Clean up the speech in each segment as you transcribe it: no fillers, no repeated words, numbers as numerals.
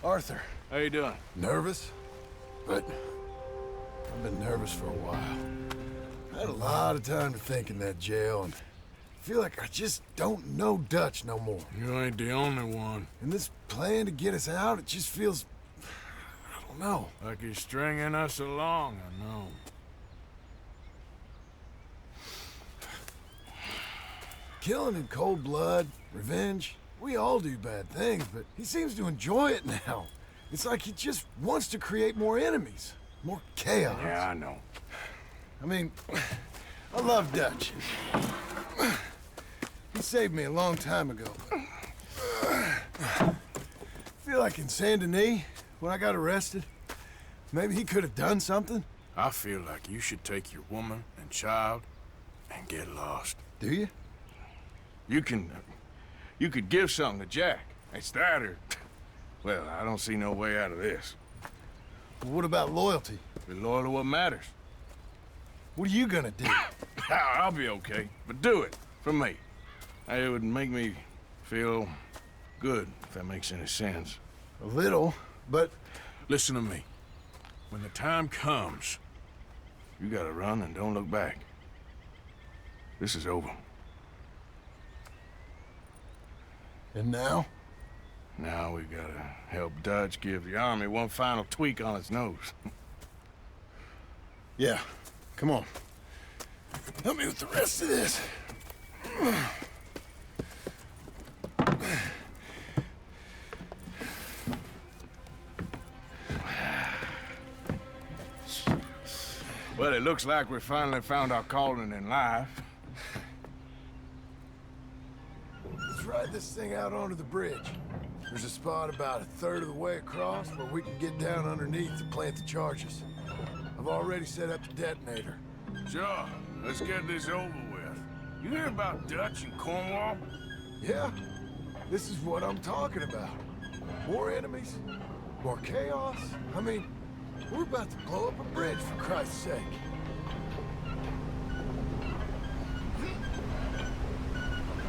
Arthur. How you doing? Nervous? But I've been nervous for a while. I had a lot of time to think in that jail, and I feel like I just don't know Dutch no more. You ain't the only one. And this plan to get us out, it just feels... I don't know. Like he's stringing us along, I know. Killing in cold blood, revenge, we all do bad things, but he seems to enjoy it now. It's like he just wants to create more enemies, more chaos. Yeah, I know. I mean, I love Dutch. He saved me a long time ago. I feel like in Saint Denis, when I got arrested, maybe he could have done something. I feel like you should take your woman and child and get lost. Do you? You could give something to Jack. It's that or... Well, I don't see no way out of this. But what about loyalty? Be loyal to what matters. What are you gonna do? I'll be okay, but do it, for me. It would make me feel good, if that makes any sense. A little, but... Listen to me. When the time comes, you gotta run and don't look back. This is over. And now? Now we gotta help Dutch give the army one final tweak on its nose. Yeah, come on. Help me with the rest of this. Well, it looks like we finally found our calling in life. Let's ride this thing out onto the bridge. There's a spot about a third of the way across where we can get down underneath to plant the charges. I've already set up the detonator. Sure, let's get this over with. You hear about Dutch and Cornwall? Yeah, this is what I'm talking about. More enemies, more chaos. I mean, we're about to blow up a bridge, for Christ's sake.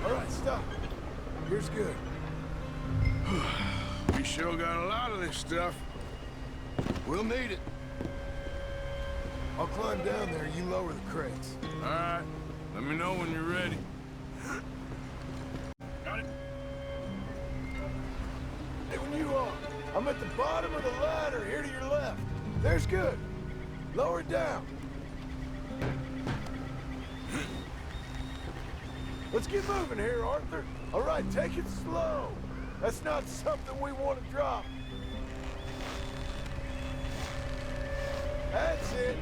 All right, stop. Here's good. We sure got a lot of this stuff. We'll need it. I'll climb down there, you lower the crates. All right, let me know when you're ready. Got it? Hey, when you are. I'm at the bottom of the ladder, here to your left. There's good. Lower it down. Let's get moving here, Arthur. All right, take it slow. That's not something we want to drop. That's it.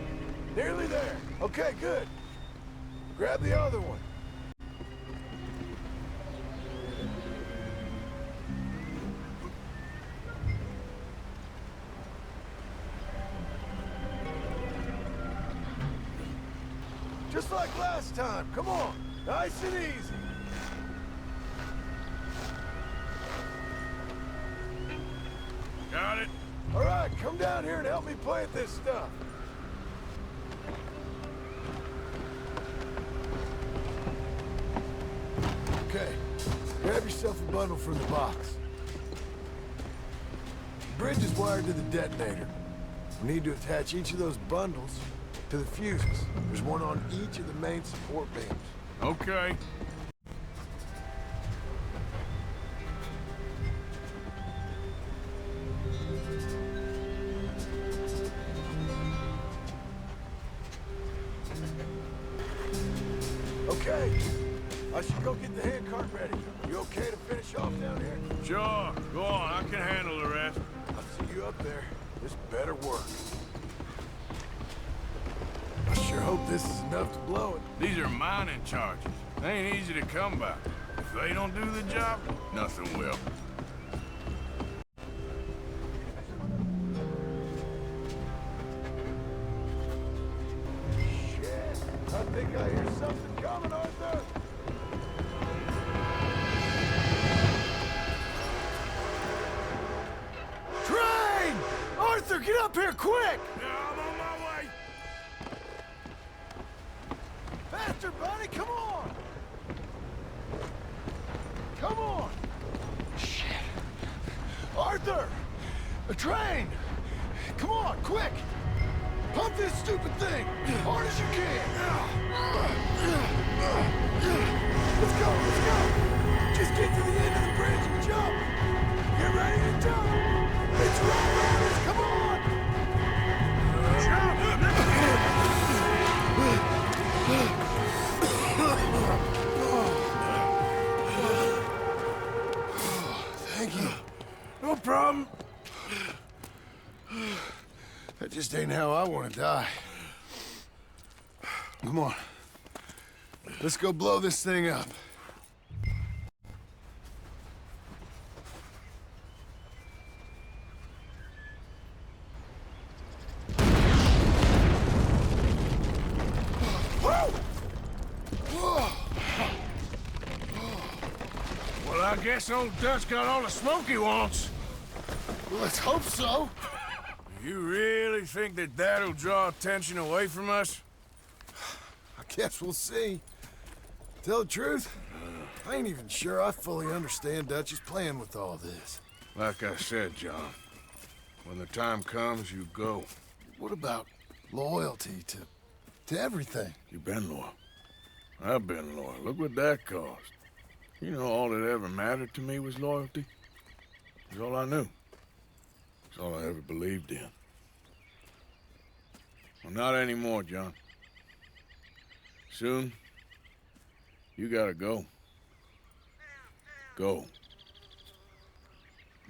Nearly there. Okay, good. Grab the other one. Just like last time. Come on. Nice and easy. Got it? All right, come down here and help me plant this stuff. Okay, grab yourself a bundle from the box. The bridge is wired to the detonator. We need to attach each of those bundles to the fuses. There's one on each of the main support beams. Okay. Okay, I should go get the handcart ready. You okay to finish off down here? Sure, go on, I can handle the rest. I'll see you up there. This better work. I sure hope this is enough to blow it. These are mining charges. They ain't easy to come by. If they don't do the job, nothing will. Shit, I think I hear something coming, Arthur. Train! Arthur, get up here quick! Yeah, I'm on my way. Faster, buddy, come on! Come on! Shit. Arthur! A train! Come on, quick! Pump this stupid thing! Hard as you can! Let's go, let's go! Just get to the end of the bridge and jump! Get ready to jump! It's right on us, come on! Jump! Thank you. No problem. That just ain't how I want to die. Come on. Let's go blow this thing up. Well, I guess old Dutch got all the smoke he wants. Well, let's hope so. You really think that that'll draw attention away from us? I guess we'll see. Tell the truth, I ain't even sure I fully understand Dutch's plan with all this. Like I said, John, when the time comes, you go. What about loyalty to everything? You've been loyal. I've been loyal. Look what that cost. You know, all that ever mattered to me was loyalty. It's all I knew. It's all I ever believed in. Well, not anymore, John. Soon, you gotta go. Go.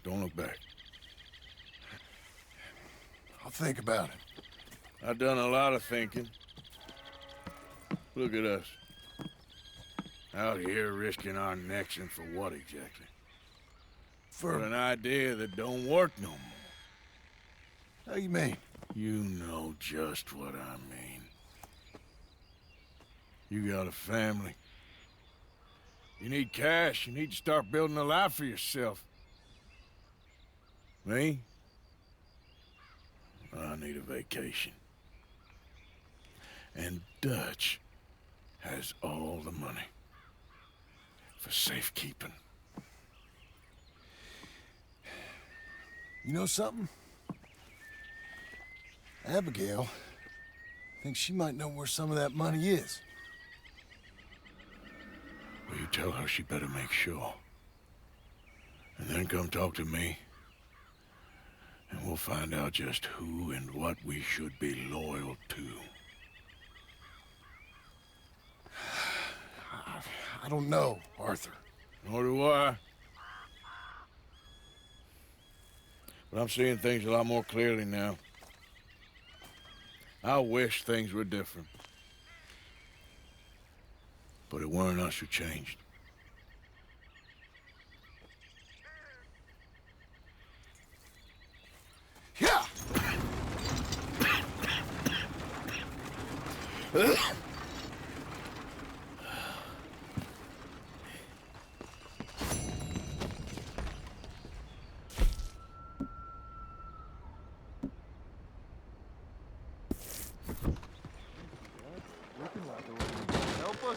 Don't look back. I'll think about it. I've done a lot of thinking. Look at us. Out here risking our necks, and for what exactly? For an idea that don't work no more. How you mean? You know just what I mean. You got a family. You need cash. You need to start building a life for yourself. Me? I need a vacation. And Dutch has all the money for safekeeping. You know something? Abigail thinks she might know where some of that money is. Well, you tell her she better make sure. And then come talk to me. And we'll find out just who and what we should be loyal to. I don't know, Arthur. Nor do I. But I'm seeing things a lot more clearly now. I wish things were different. But it weren't us who changed. Yeah!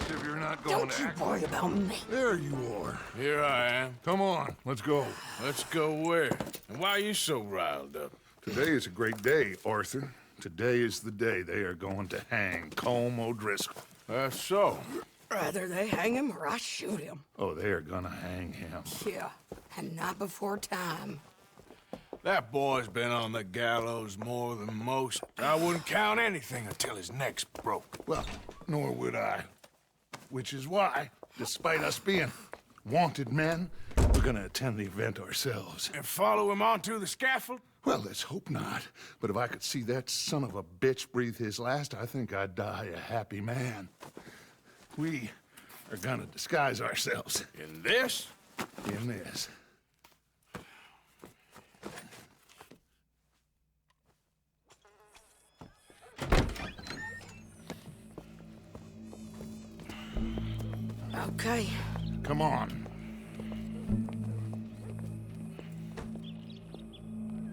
If you're not going Don't you worry about me. There you are. Here I am. Come on, let's go. Let's go where? And why are you so riled up? Today is a great day, Arthur. Today is the day they are going to hang Colm O'Driscoll. That's so. Rather they hang him or I shoot him. Oh, they are gonna hang him. Yeah, and not before time. That boy's been on the gallows more than most. I wouldn't count anything until his neck's broke. Well, nor would I. Which is why, despite us being wanted men, we're gonna attend the event ourselves. And follow him onto the scaffold? Well, let's hope not. But if I could see that son of a bitch breathe his last, I think I'd die a happy man. We are gonna disguise ourselves In this? in this. Okay. Come on.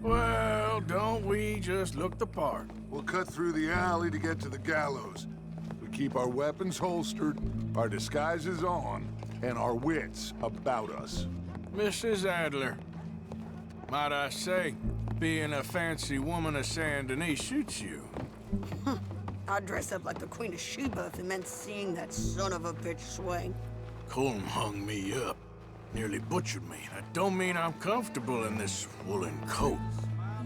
Well, don't we just look the part? We'll cut through the alley to get to the gallows. We keep our weapons holstered, our disguises on, and our wits about us. Mrs. Adler, might I say, being a fancy woman of Saint Denis suits you. I'd dress up like the Queen of Sheba if it meant seeing that son of a bitch swing. Colm hung me up. Nearly butchered me. That don't mean I'm comfortable in this woolen coat.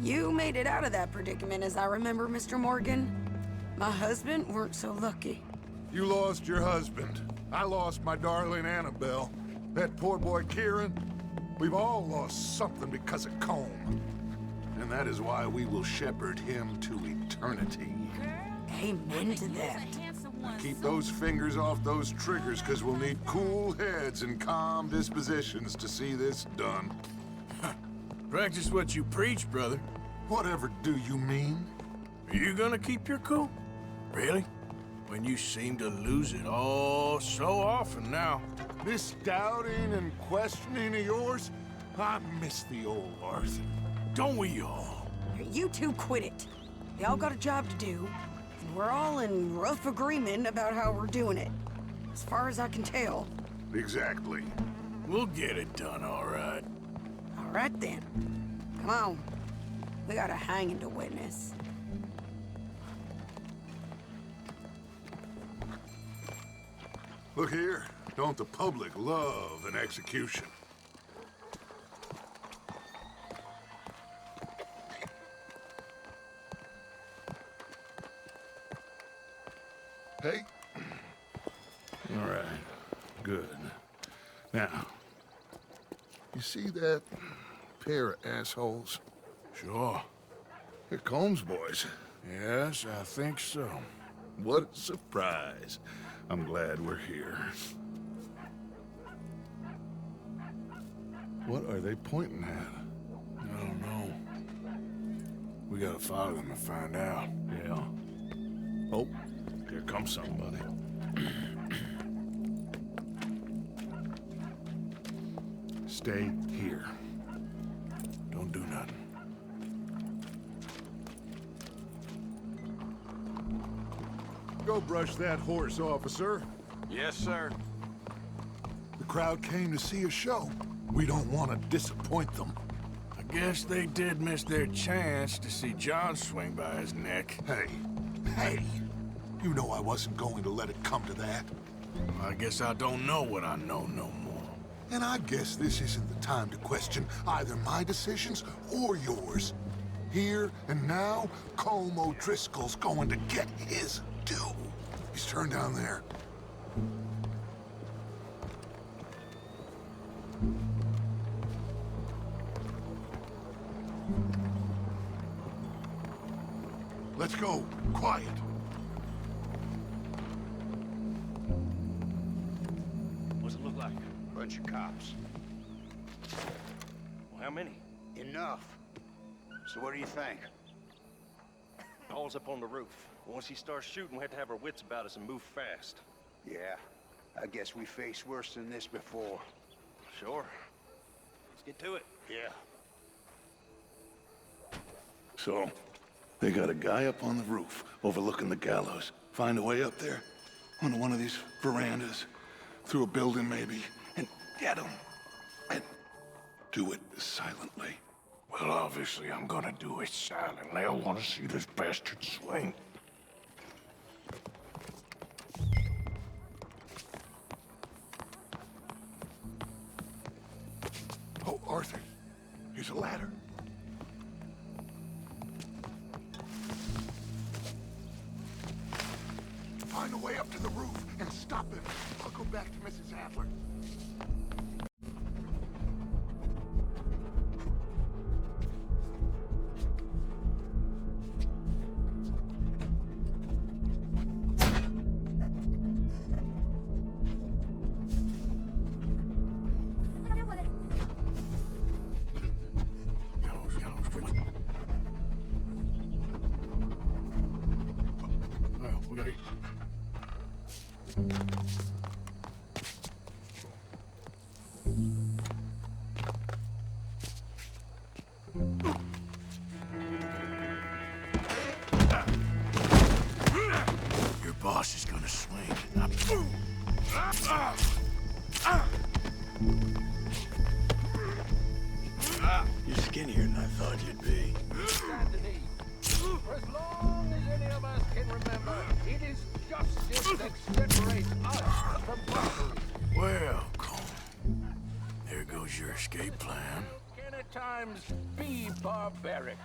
You made it out of that predicament, as I remember, Mr. Morgan. My husband weren't so lucky. You lost your husband. I lost my darling Annabelle. That poor boy Kieran. We've all lost something because of Colm. And that is why we will shepherd him to eternity. Amen to that. Keep those fingers off those triggers, because we'll need cool heads and calm dispositions to see this done. Practice what you preach, brother. Whatever do you mean? Are you gonna keep your cool? Really? When you seem to lose it all so often now. This doubting and questioning of yours, I miss the old Arthur. Don't we all? You two quit it. Y'all got a job to do, and we're all in rough agreement about how we're doing it. As far as I can tell. Exactly. We'll get it done, all right. All right then. Come on. We got a hanging to witness. Look here. Don't the public love an execution? Hey. All right. Good. Now, you see that pair of assholes? Sure. They're Colm's boys. Yes, I think so. What a surprise. I'm glad we're here. What are they pointing at? I don't know. We gotta follow them and find out. Yeah. Oh, here comes somebody. Stay here. Don't do nothing. Go brush that horse, officer. Yes, sir. The crowd came to see a show. We don't want to disappoint them. I guess they did miss their chance to see John swing by his neck. Hey, you know I wasn't going to let it come to that. I guess I don't know what I know no more. And I guess this isn't the time to question either my decisions or yours. Here and now, Colm O'Driscoll's going to get his due. He's turned down there. Let's go. Quiet. What's it look like? Bunch of cops. Well, how many? Enough. So what do you think? Paul's up on the roof. Once he starts shooting, we have to have our wits about us and move fast. Yeah, I guess we faced worse than this before. Sure. Let's get to it. Yeah. So, they got a guy up on the roof, overlooking the gallows. Find a way up there, onto one of these verandas, through a building maybe, and get him. And do it silently. Well, obviously, I'm gonna do it silently. I want to see this bastard swing. Oh, Arthur, here's a ladder. Find a way up to the roof and stop him. I'll go back to Mrs. Adler. was your escape plan? Can at times be barbaric.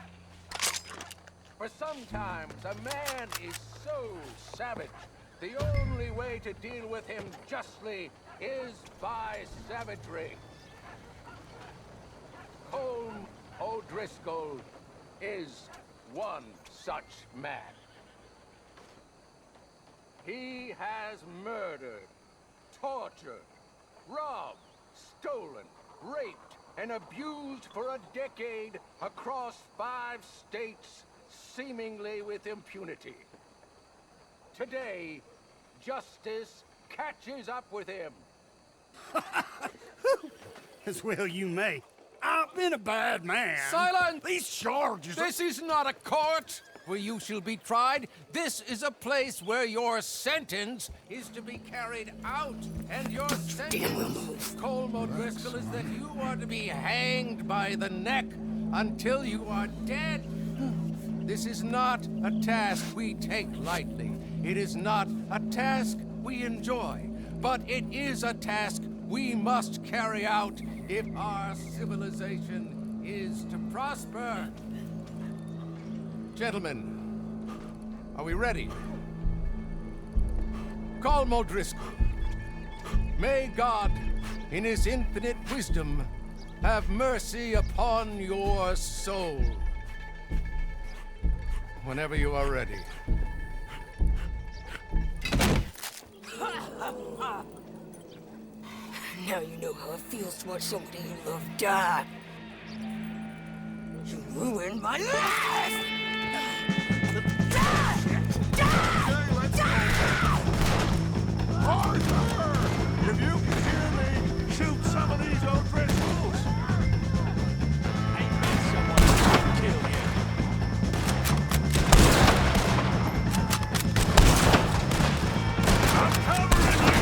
For sometimes a man is so savage, the only way to deal with him justly is by savagery. Colm O'Driscoll is one such man. He has murdered, tortured, robbed, stolen, raped, and abused for a decade across 5 states, seemingly with impunity. Today, justice catches up with him. As well you may. I've been a bad man. Silence! These charges... This is not a court where you shall be tried. This is a place where your sentence is to be carried out. And your sentence, Colm O'Driscoll, is that you are to be hanged by the neck until you are dead. This is not a task we take lightly. It is not a task we enjoy. But it is a task we must carry out if our civilization is to prosper. Gentlemen, are we ready? Colm O'Driscoll, may God, in his infinite wisdom, have mercy upon your soul. Whenever you are ready. Now you know how it feels to watch somebody you love die. You ruined my life! Arthur! If you can hear me, shoot some of these O'Driscolls! I met someone to kill you. I'm covering you!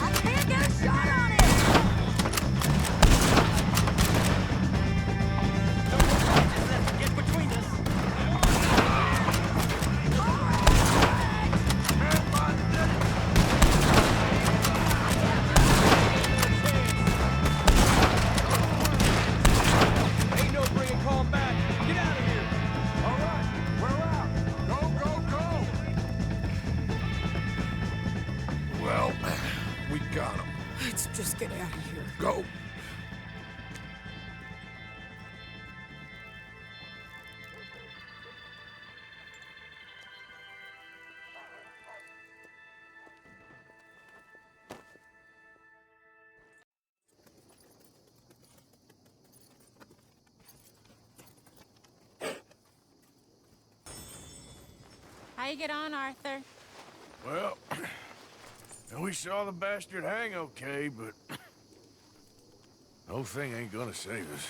I can't get a shot on it! Get between us. Ain't no bringing Colm back. Get out of here. All right, we're out! Go, go, go! Well, we got him. Let's just get out of here. Go. How you get on, Arthur? Well, we saw the bastard hang okay, but the whole thing ain't gonna save us.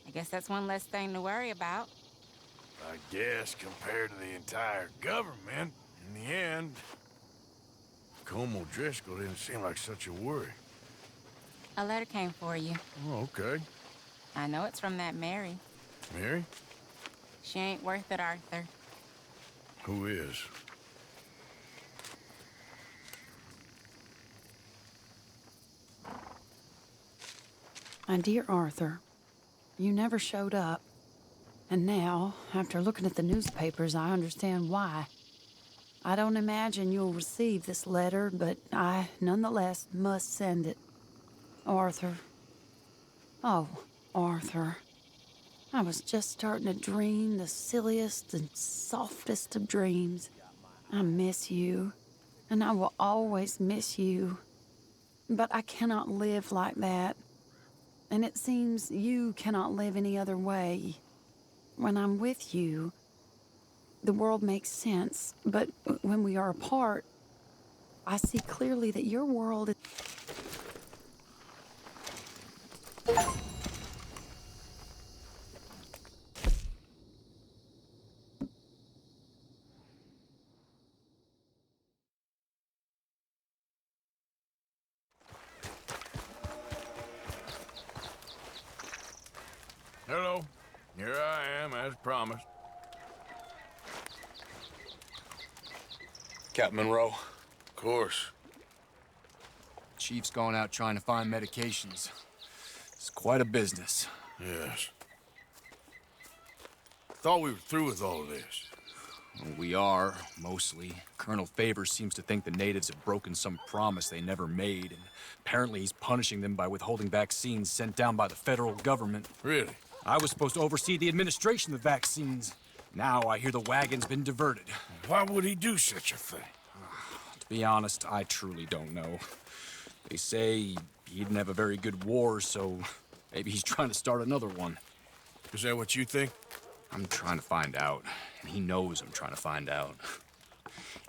I guess that's one less thing to worry about. I guess compared to the entire government, in the end, Colm O'Driscoll didn't seem like such a worry. A letter came for you. Oh, okay. I know it's from that Mary. Mary? She ain't worth it, Arthur. Who is? My dear Arthur, you never showed up. And now, after looking at the newspapers, I understand why. I don't imagine you'll receive this letter, but I, nonetheless, must send it. Arthur. Oh, Arthur. I was just starting to dream the silliest and softest of dreams. I miss you, and I will always miss you. But I cannot live like that. And it seems you cannot live any other way. When I'm with you, the world makes sense. But when we are apart, I see clearly that your world is... Hello. Here I am, as promised. Captain Monroe. Of course. Chief's gone out trying to find medications. It's quite a business. Yes. Thought we were through with all of this. Well, we are, mostly. Colonel Favors seems to think the natives have broken some promise they never made, and apparently he's punishing them by withholding vaccines sent down by the federal government. Really? I was supposed to oversee the administration of the vaccines. Now I hear the wagon's been diverted. Why would he do such a thing? To be honest, I truly don't know. They say he didn't have a very good war, so maybe he's trying to start another one. Is that what you think? I'm trying to find out, and he knows I'm trying to find out.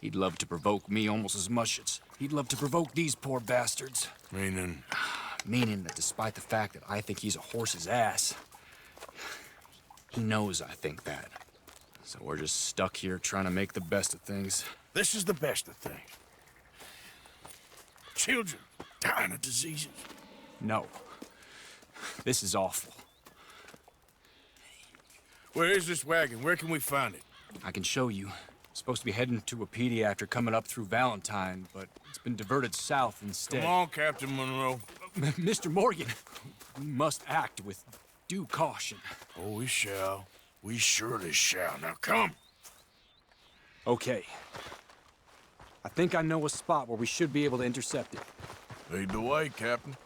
He'd love to provoke me almost as much as he'd love to provoke these poor bastards. Meaning? Meaning that despite the fact that I think he's a horse's ass, he knows I think that. So we're just stuck here trying to make the best of things. This is the best of things. Children dying of diseases. No. This is awful. Where is this wagon? Where can we find it? I can show you. It's supposed to be heading to Wapiti after coming up through Valentine, but it's been diverted south instead. Come on, Captain Monroe. Mr. Morgan, we must act with due caution. Oh, we shall. We surely shall. Now come. Okay. I think I know a spot where we should be able to intercept it. Lead the way, Captain.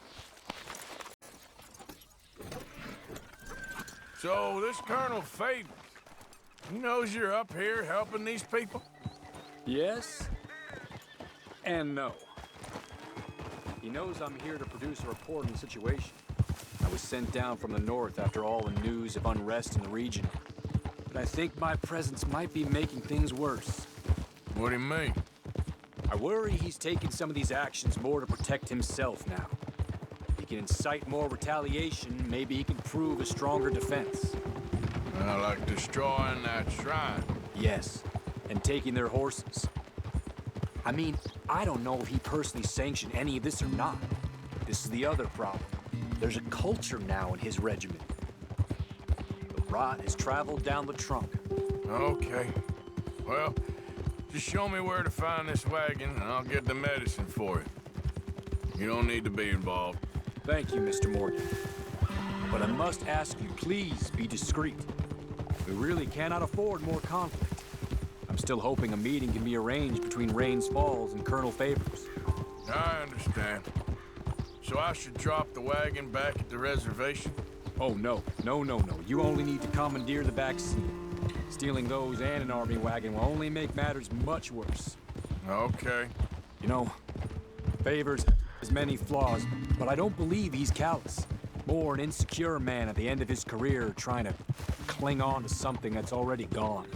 So, this Colonel Favors, he knows you're up here helping these people? Yes and no. He knows I'm here to produce a report on the situation. I was sent down from the north after all the news of unrest in the region. But I think my presence might be making things worse. What do you mean? I worry he's taking some of these actions more to protect himself now. He can incite more retaliation, maybe he can prove a stronger defense. Like destroying that shrine. Yes, and taking their horses. I mean, I don't know if he personally sanctioned any of this or not. This is the other problem. There's a culture now in his regiment. The rot has traveled down the trunk. Okay. Well, just show me where to find this wagon, and I'll get the medicine for you. You don't need to be involved. Thank you, Mr. Morgan. But I must ask you, please be discreet. We really cannot afford more conflict. I'm still hoping a meeting can be arranged between Rains Falls and Colonel Favors. I understand. So I should drop the wagon back at the reservation? Oh, no. No. You only need to commandeer the vaccine. Stealing those and an army wagon will only make matters much worse. Okay. You know, Favors has many flaws, but I don't believe he's callous. More an insecure man at the end of his career trying to cling on to something that's already gone.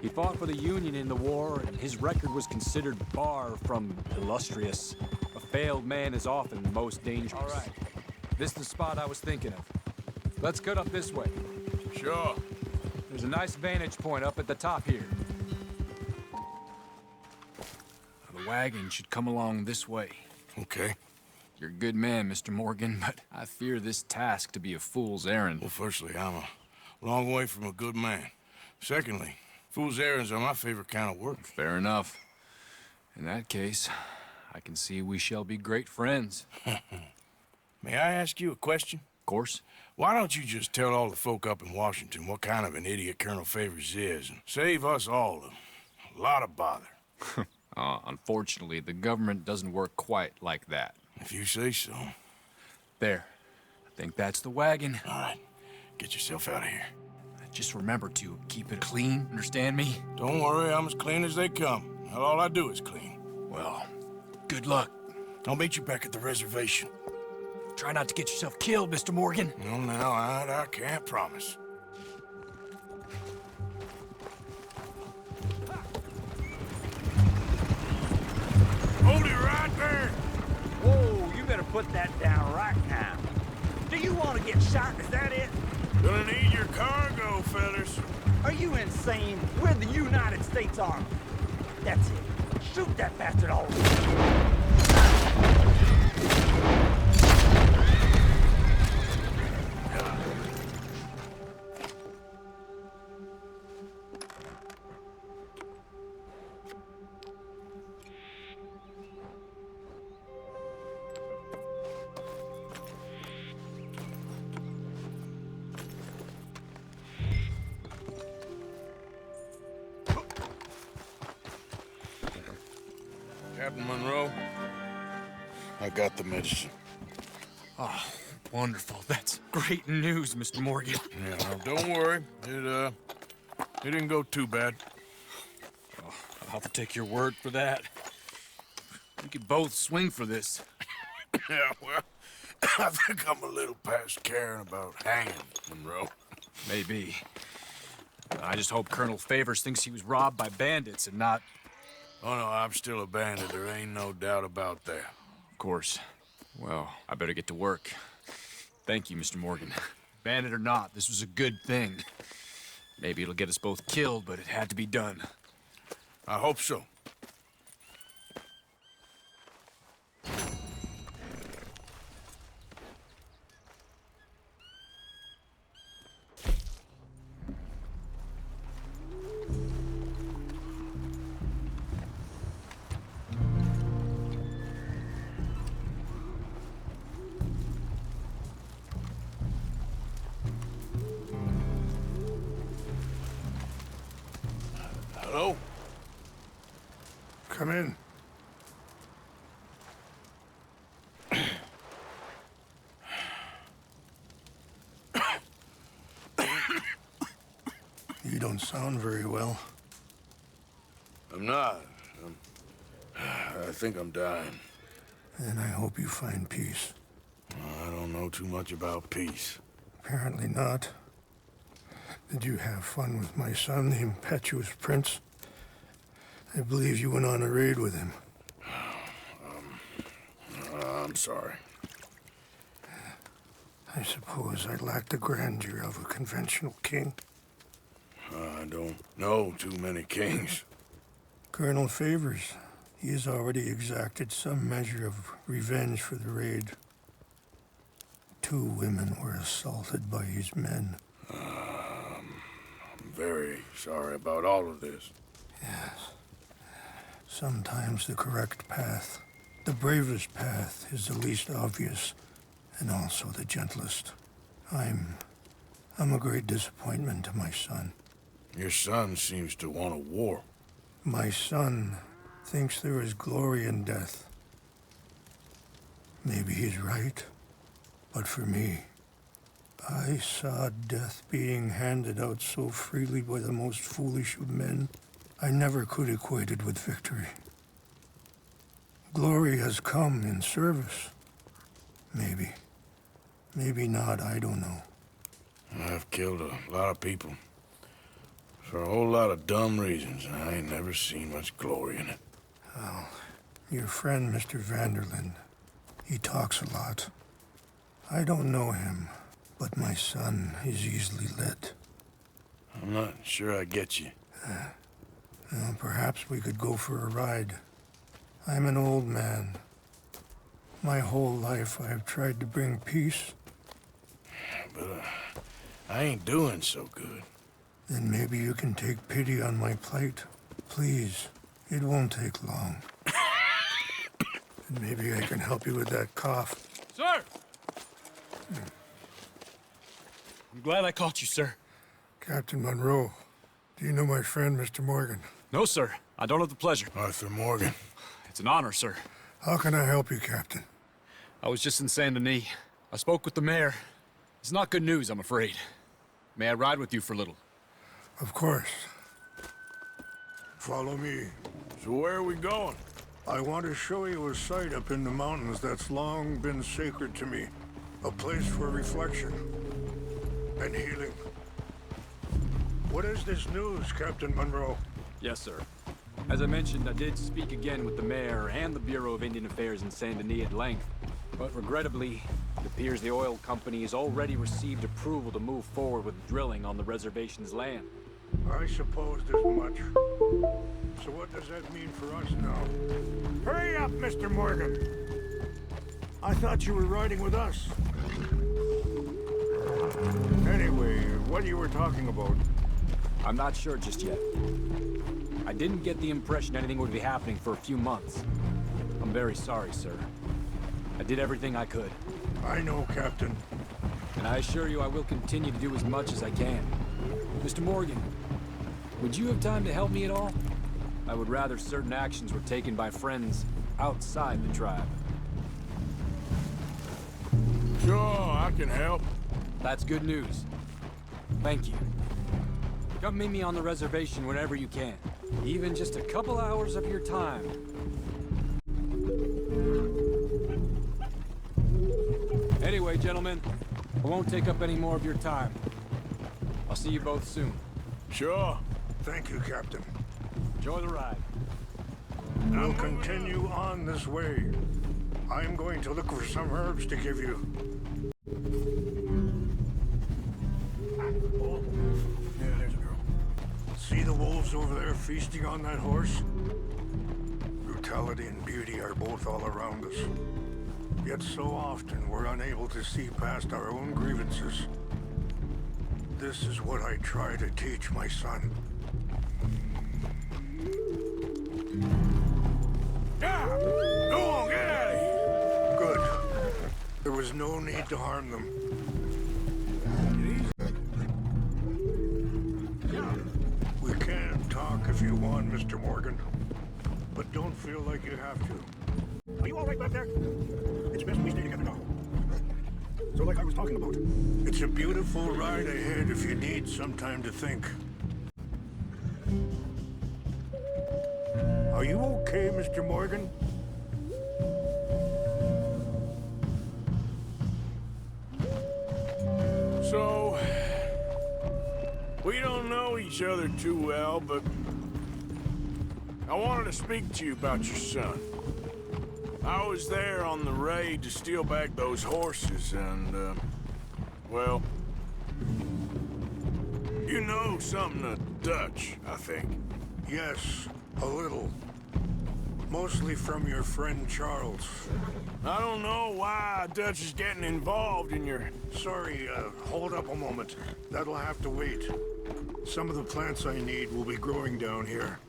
He fought for the Union in the war, and his record was considered far from illustrious. A failed man is often most dangerous. All right. This is the spot I was thinking of. Let's cut up this way. Sure. There's a nice vantage point up at the top here. The wagon should come along this way. Okay. You're a good man, Mr. Morgan, but I fear this task to be a fool's errand. Well, firstly, I'm a long way from a good man. Secondly, fool's errands are my favorite kind of work. Fair enough. In that case, I can see we shall be great friends. May I ask you a question? Of course. Why don't you just tell all the folk up in Washington what kind of an idiot Colonel Favors is and save us all a lot of bother? Unfortunately, the government doesn't work quite like that. If you say so. There. I think that's the wagon. All right. Get yourself out of here. Just remember to keep it clean, understand me? Don't worry, I'm as clean as they come. All I do is clean. Well, good luck. I'll meet you back at the reservation. Try not to get yourself killed, Mr. Morgan. Well, now, I can't promise. Hold it right there! Whoa, you better put that down right now. Do you want to get shot? Is that it? Gonna need your cargo, fellas. Are you insane? We're the United States Army. That's it. Shoot that bastard already. Captain Monroe, I got the medicine. Oh, wonderful. That's great news, Mr. Morgan. Yeah, now, don't worry. It didn't go too bad. Oh, I'll have to take your word for that. We could both swing for this. Yeah, well, I think I'm a little past caring about hanging, Monroe. Maybe. I just hope Colonel Favors thinks he was robbed by bandits and not... Oh, no, I'm still a bandit. There ain't no doubt about that. Of course. Well, I better get to work. Thank you, Mr. Morgan. Bandit or not, this was a good thing. Maybe it'll get us both killed, but it had to be done. I hope so. Hello? Come in. You don't sound very well. I'm not. I think I'm dying. Then I hope you find peace. I don't know too much about peace. Apparently not. Did you have fun with my son, the impetuous prince? I believe you went on a raid with him. I'm sorry. I suppose I lack the grandeur of a conventional king. I don't know too many kings. Colonel Favors, he has already exacted some measure of revenge for the raid. 2 women were assaulted by his men. I'm very sorry about all of this. Yes. Sometimes the correct path, the bravest path, is the least obvious, and also the gentlest. I'm a great disappointment to my son. Your son seems to want a war. My son thinks there is glory in death. Maybe he's right, but for me, I saw death being handed out so freely by the most foolish of men, I never could equate it with victory. Glory has come in service. Maybe. Maybe not, I don't know. I've killed a lot of people. For a whole lot of dumb reasons, and I ain't never seen much glory in it. Well, your friend, Mr. Vanderlyn, he talks a lot. I don't know him, but my son is easily led. I'm not sure I get you. Well, perhaps we could go for a ride. I'm an old man. My whole life I have tried to bring peace. But I ain't doing so good. Then maybe you can take pity on my plight. Please, it won't take long. And maybe I can help you with that cough. Sir! I'm glad I caught you, sir. Captain Monroe, do you know my friend, Mr. Morgan? No, sir. I don't have the pleasure. Arthur Morgan. It's an honor, sir. How can I help you, Captain? I was just in Saint Denis. I spoke with the mayor. It's not good news, I'm afraid. May I ride with you for a little? Of course. Follow me. So where are we going? I want to show you a site up in the mountains that's long been sacred to me. A place for reflection and healing. What is this news, Captain Monroe? Yes, sir. As I mentioned, I did speak again with the mayor and the Bureau of Indian Affairs in Saint Denis at length. But regrettably, it appears the oil company has already received approval to move forward with drilling on the reservation's land. I supposed as much. So what does that mean for us now? Hurry up, Mr. Morgan! I thought you were riding with us. Anyway, what you were talking about? I'm not sure just yet. I didn't get the impression anything would be happening for a few months. I'm very sorry, sir. I did everything I could. I know, Captain. And I assure you I will continue to do as much as I can. Mr. Morgan, would you have time to help me at all? I would rather certain actions were taken by friends outside the tribe. Sure, I can help. That's good news. Thank you. Come meet me on the reservation whenever you can. Even just a couple hours of your time. Anyway, gentlemen, I won't take up any more of your time. I'll see you both soon. Sure. Thank you, Captain. Enjoy the ride. We'll continue on this way. I'm going to look for some herbs to give you. Oh, yeah, there's a girl. See the wolves over there feasting on that horse? Brutality and beauty are both all around us. Yet so often we're unable to see past our own grievances. This is what I try to teach my son. Ah! Go on, get out of here! Good. There was no need to harm them. We can talk if you want, Mr. Morgan. But don't feel like you have to. Are you all right back there? It's best we stay together now. So like I was talking about. It's a beautiful ride ahead if you need some time to think. Are you okay, Mr. Morgan? So, we don't know each other too well, but I wanted to speak to you about your son. I was there on the raid to steal back those horses, and, well, you know something of Dutch, I think. Yes, a little. Mostly from your friend Charles. I don't know why Dutch is getting involved in your... Sorry, hold up a moment. That'll have to wait. Some of the plants I need will be growing down here.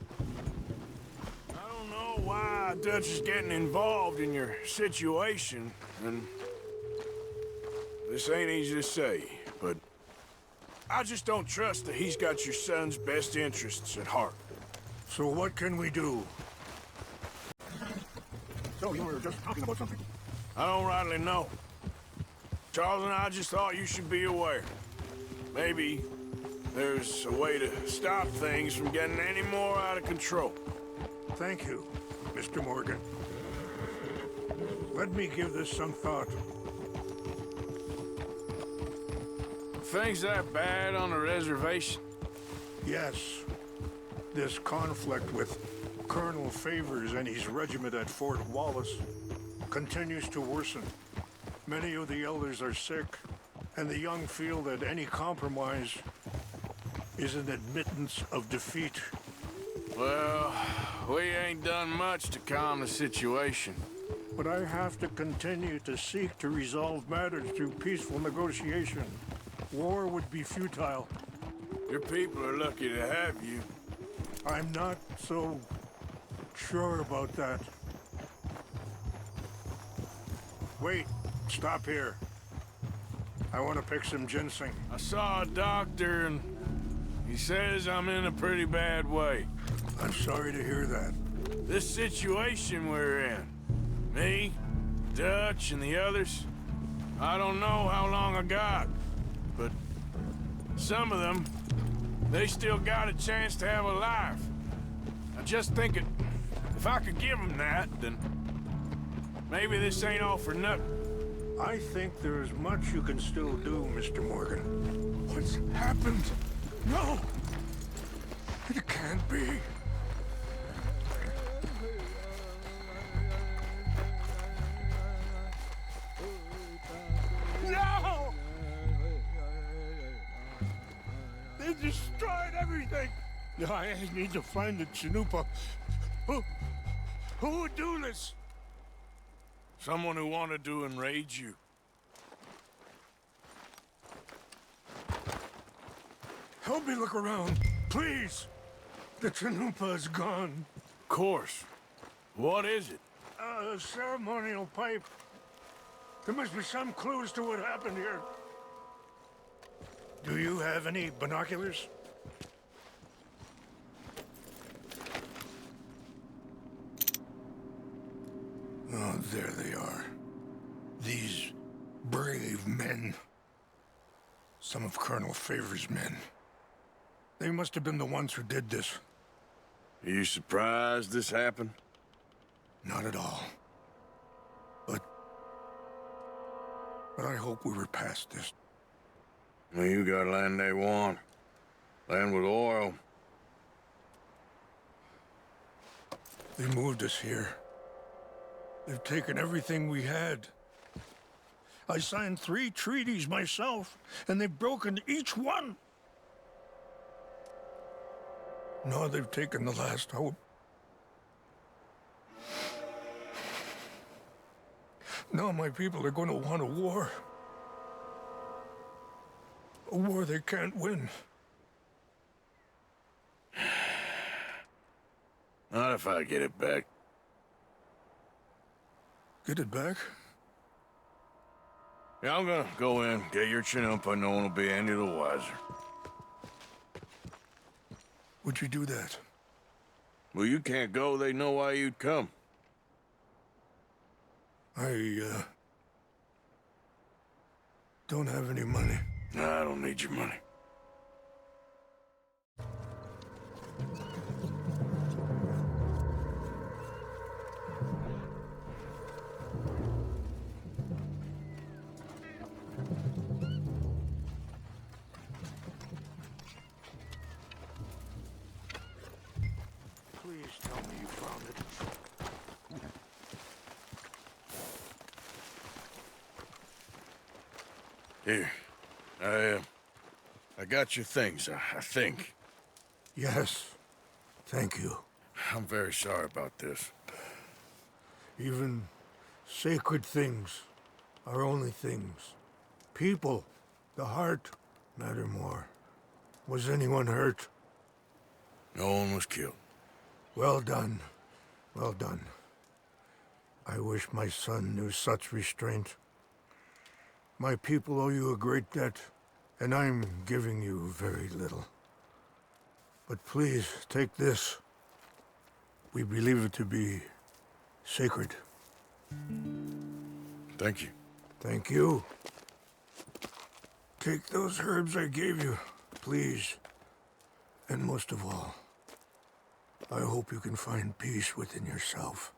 I don't know why Dutch is getting involved in your situation, and this ain't easy to say, but I just don't trust that he's got your son's best interests at heart. So what can we do? So you were just talking about something. I don't rightly know. Charles and I just thought you should be aware. Maybe there's a way to stop things from getting any more out of control. Thank you, Mr. Morgan. Let me give this some thought. Things that bad on the reservation? Yes. This conflict with Colonel Favors and his regiment at Fort Wallace continues to worsen. Many of the elders are sick, and the young feel that any compromise is an admittance of defeat. Well, we ain't done much to calm the situation. But I have to continue to seek to resolve matters through peaceful negotiation. War would be futile. Your people are lucky to have you. I'm not so sure about that. Wait, stop here. I want to pick some ginseng. I saw a doctor and he says I'm in a pretty bad way. I'm sorry to hear that. This situation we're in, me, Dutch, and the others, I don't know how long I got, but some of them, they still got a chance to have a life. I just think if I could give them that, then maybe this ain't all for nothing. I think there's much you can still do, Mr. Morgan. What's happened? No! It can't be. No! They destroyed everything! I need to find the Chanupa. Who would do this? Someone who wanted to enrage you. Help me look around, please. The Chanupa is gone. Of course. What is it? A ceremonial pipe. There must be some clues to what happened here. Do you have any binoculars? Oh, there they are. These brave men. Some of Colonel Favor's men. They must have been the ones who did this. Are you surprised this happened? Not at all. But I hope we were past this. Well, you got land they want. Land with oil. They moved us here. They've taken everything we had. I signed 3 treaties myself, and they've broken each one. Now they've taken the last hope. Now my people are going to want a war. A war they can't win. Not if I get it back. Get it back? Yeah, I'm gonna go in, get your chin-up, and no one will be any the wiser. Would you do that? Well, you can't go. They know why you'd come. I, don't have any money. Nah, I don't need your money. Please tell me you found it. Here. I got your things, I think. Yes. Thank you. I'm very sorry about this. Even sacred things are only things. People, the heart, matter more. Was anyone hurt? No one was killed. Well done. Well done. I wish my son knew such restraint. My people owe you a great debt, and I'm giving you very little. But please, take this. We believe it to be sacred. Thank you. Thank you. Take those herbs I gave you, please. And most of all, I hope you can find peace within yourself.